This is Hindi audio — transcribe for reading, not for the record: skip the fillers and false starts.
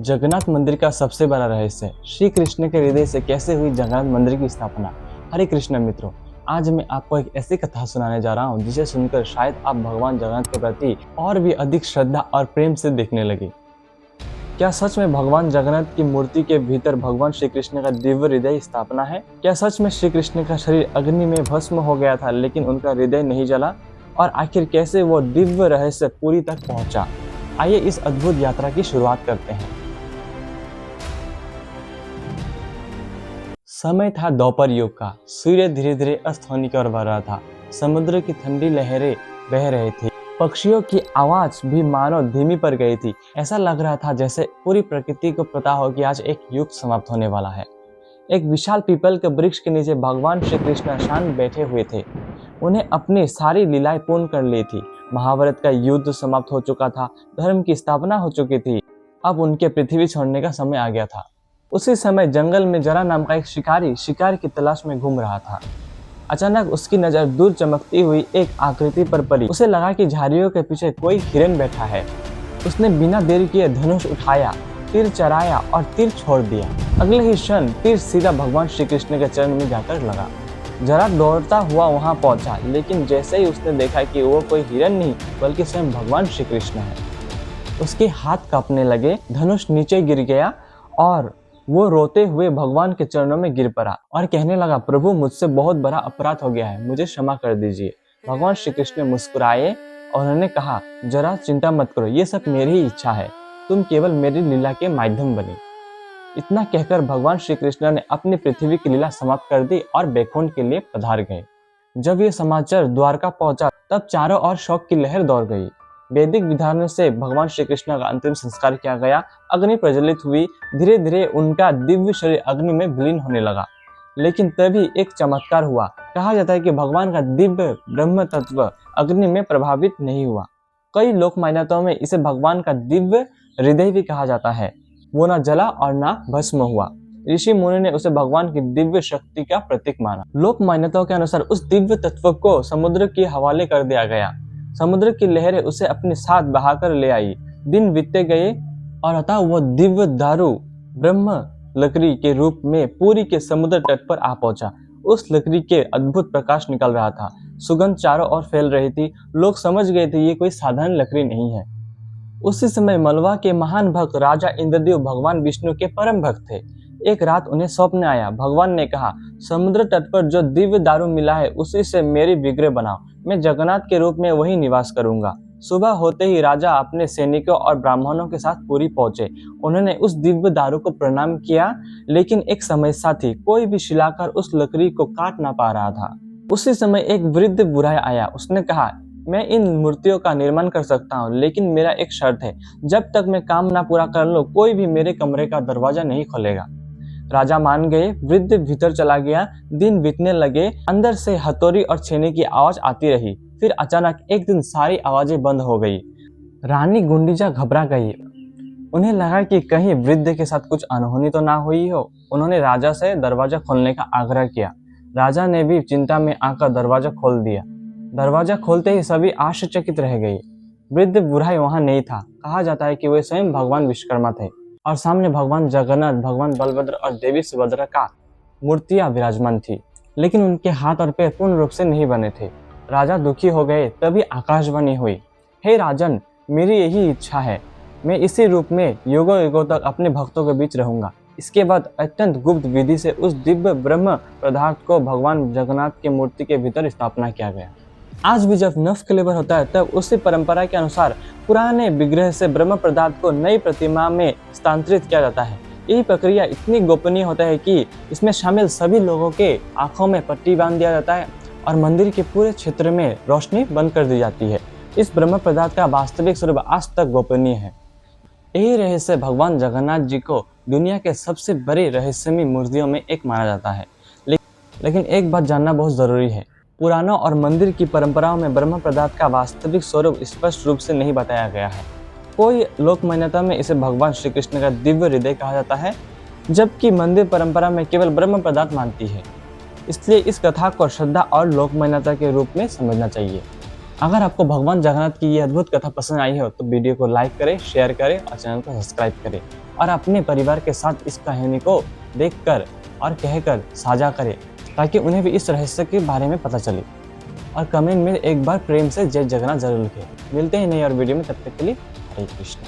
जगन्नाथ मंदिर का सबसे बड़ा रहस्य श्री कृष्ण के हृदय से कैसे हुई जगन्नाथ मंदिर की स्थापना। हरे कृष्ण मित्रों, आज मैं आपको एक ऐसी कथा सुनाने जा रहा हूँ जिसे सुनकर शायद आप भगवान जगन्नाथ के प्रति और भी अधिक श्रद्धा और प्रेम से देखने लगे। क्या सच में भगवान जगन्नाथ की मूर्ति के भीतर भगवान श्री कृष्ण का दिव्य हृदय स्थापना है? क्या सच में श्री कृष्ण का शरीर अग्नि में भस्म हो गया था लेकिन उनका हृदय नहीं जला? और आखिर कैसे वो दिव्य रहस्य पूरी तक पहुंचा? आइए इस अद्भुत यात्रा की शुरुआत करते हैं। समय था दोपहर युग का। सूर्य धीरे धीरे अस्त होने की ओर बढ़ रहा था। समुद्र की ठंडी लहरें बह रही थी। पक्षियों की आवाज भी मानो धीमी पड़ गई थी। ऐसा लग रहा था जैसे पूरी प्रकृति को पता हो कि आज एक युग समाप्त होने वाला है। एक विशाल पीपल के वृक्ष के नीचे भगवान श्री कृष्ण शांत बैठे हुए थे। उन्हें अपनी सारी लीलाएं पूर्ण कर ली थी। महाभारत का युद्ध समाप्त हो चुका था। धर्म की स्थापना हो चुकी थी। अब उनके पृथ्वी छोड़ने का समय आ गया था। उसी समय जंगल में जरा नाम का एक शिकारी शिकार की तलाश में घूम रहा था। अचानक उसकी नजर दूर चमकती हुई एक आकृति पर पड़ी। उसे लगा कि झाड़ियों के पीछे कोई हिरन बैठा है। उसने बिना देरी किए धनुष उठाया, तीर चराया और तीर छोड़ दिया। अगले ही क्षण तीर सीधा भगवान श्री कृष्ण के चरण में जाकर लगा। जरा दौड़ता हुआ वहां पहुंचा, लेकिन जैसे ही उसने देखा कि वो कोई हिरन नहीं बल्कि स्वयं भगवान श्री कृष्ण है, उसके हाथ कांपने लगे, धनुष नीचे गिर गया और वो रोते हुए भगवान के चरणों में गिर पड़ा और कहने लगा, प्रभु मुझसे बहुत बड़ा अपराध हो गया है, मुझे क्षमा कर दीजिए। भगवान श्री कृष्ण मुस्कुराए और उन्होंने कहा, जरा चिंता मत करो, ये सब मेरी ही इच्छा है, तुम केवल मेरी लीला के माध्यम बने। इतना कहकर भगवान श्री कृष्ण ने अपनी पृथ्वी की लीला समाप्त कर दी और बैकुंठ के लिए पधार गए। जब ये समाचार द्वारका पहुंचा तब चारों ओर शोक की लहर दौड़ गई। वैदिक विधान से भगवान श्री कृष्ण का अंतिम संस्कार किया गया। अग्नि प्रज्वलित हुई। धीरे धीरे उनका दिव्य शरीर अग्नि में विलीन होने लगा। लेकिन तभी एक चमत्कार हुआ। कहा जाता है कि भगवान का दिव्य ब्रह्म तत्व अग्नि में प्रभावित नहीं हुआ। कई लोक मान्यताओं में इसे भगवान का दिव्य हृदय भी कहा जाता है। वो न जला और न भस्म हुआ। ऋषि मुनि ने उसे भगवान की दिव्य शक्ति का प्रतीक माना। लोक मान्यताओं के अनुसार उस दिव्य तत्व को समुद्र के हवाले कर दिया गया। समुद्र की लहरें उसे अपने साथ बहाकर ले आई। दिन बीतते गए और अतः वह दिव्य दारू ब्रह्म लकड़ी के रूप में पूरी के समुद्र तट पर आ पहुंचा। उस लकड़ी के अद्भुत प्रकाश निकल रहा था। सुगंध चारों ओर फैल रही थी। लोग समझ गए थे ये कोई साधारण लकड़ी नहीं है। उसी समय मलवा के महान भक्त राजा इंद्रदेव भगवान विष्णु के परम भक्त थे। एक रात उन्हें स्वप्न आया। भगवान ने कहा, समुद्र तट पर जो दिव्य दारू मिला है उसी से मेरी विग्रह बनाओ। मैं जगन्नाथ के रूप में वही निवास करूंगा। सुबह होते ही राजा अपने सैनिकों और ब्राह्मणों के साथ पुरी पहुंचे। उन्होंने उस दिव्य दारू को प्रणाम किया, लेकिन एक समस्या थी। कोई भी शिलाकार उस लकड़ी को काट ना पा रहा था। उसी समय एक वृद्ध बुढ़ा आया। उसने कहा, मैं इन मूर्तियों का निर्माण कर सकता हूँ, लेकिन मेरा एक शर्त है, जब तक मैं काम ना पूरा कर लूं कोई भी मेरे कमरे का दरवाजा नहीं खोलेगा। राजा मान गए। वृद्ध भीतर चला गया। दिन बीतने लगे। अंदर से हथौड़ी और छेने की आवाज आती रही। फिर अचानक एक दिन सारी आवाजें बंद हो गई। रानी गुंडीचा घबरा गई। उन्हें लगा कि कहीं वृद्ध के साथ कुछ अनहोनी तो ना हुई हो। उन्होंने राजा से दरवाजा खोलने का आग्रह किया। राजा ने भी चिंता में आकर दरवाजा खोल दिया। दरवाजा खोलते ही सभी आश्चर्यचकित रह गए। वृद्ध बूढ़ा वहां नहीं था। कहा जाता है कि वे स्वयं भगवान विश्वकर्मा थे और सामने भगवान जगन्नाथ, भगवान बलभद्र और देवी सुभद्रा का मूर्तियां विराजमान थी, लेकिन उनके हाथ और पैर पूर्ण रूप से नहीं बने थे। राजा दुखी हो गए। तभी आकाशवाणी हुई, हे राजन, मेरी यही इच्छा है, मैं इसी रूप में युगों युगों तक अपने भक्तों के बीच रहूंगा। इसके बाद अत्यंत गुप्त विधि से उस दिव्य ब्रह्म पदार्थ को भगवान जगन्नाथ की मूर्ति के भीतर स्थापना किया गया। आज भी जब नफ कलेवर होता है तब उसी परंपरा के अनुसार पुराने विग्रह से ब्रह्म पदार्थ को नई प्रतिमा में स्थानांतरित किया जाता है। यही प्रक्रिया इतनी गोपनीय होता है कि इसमें शामिल सभी लोगों के आंखों में पट्टी बांध दिया जाता है और मंदिर के पूरे क्षेत्र में रोशनी बंद कर दी जाती है। इस ब्रह्म पदार्थ का वास्तविक स्वरूप आज तक गोपनीय है। यही रहस्य भगवान जगन्नाथ जी को दुनिया के सबसे बड़ी रहस्यमयी मूर्तियों में एक माना जाता है। लेकिन एक बात जानना बहुत जरूरी है, पुराणों और मंदिर की परंपराओं में ब्रह्म पदार्थ का वास्तविक स्वरूप स्पष्ट रूप से नहीं बताया गया है। कोई लोक मान्यता में इसे भगवान श्री कृष्ण का दिव्य हृदय कहा जाता है, जबकि मंदिर परंपरा में केवल ब्रह्म पदार्थ मानती है। इसलिए इस कथा को श्रद्धा और लोक मान्यता के रूप में समझना चाहिए। अगर आपको भगवान जगन्नाथ की ये अद्भुत कथा पसंद आई हो तो वीडियो को लाइक करें, शेयर करें और चैनल को सब्सक्राइब करें और अपने परिवार के साथ इस कहानी को देखकर और कहकर साझा करें ताकि उन्हें भी इस रहस्य के बारे में पता चले। और कमेंट में एक बार प्रेम से जय जगन्नाथ जरूर लिखें। मिलते हैं नई और वीडियो में, तब तक के लिए हरे कृष्ण।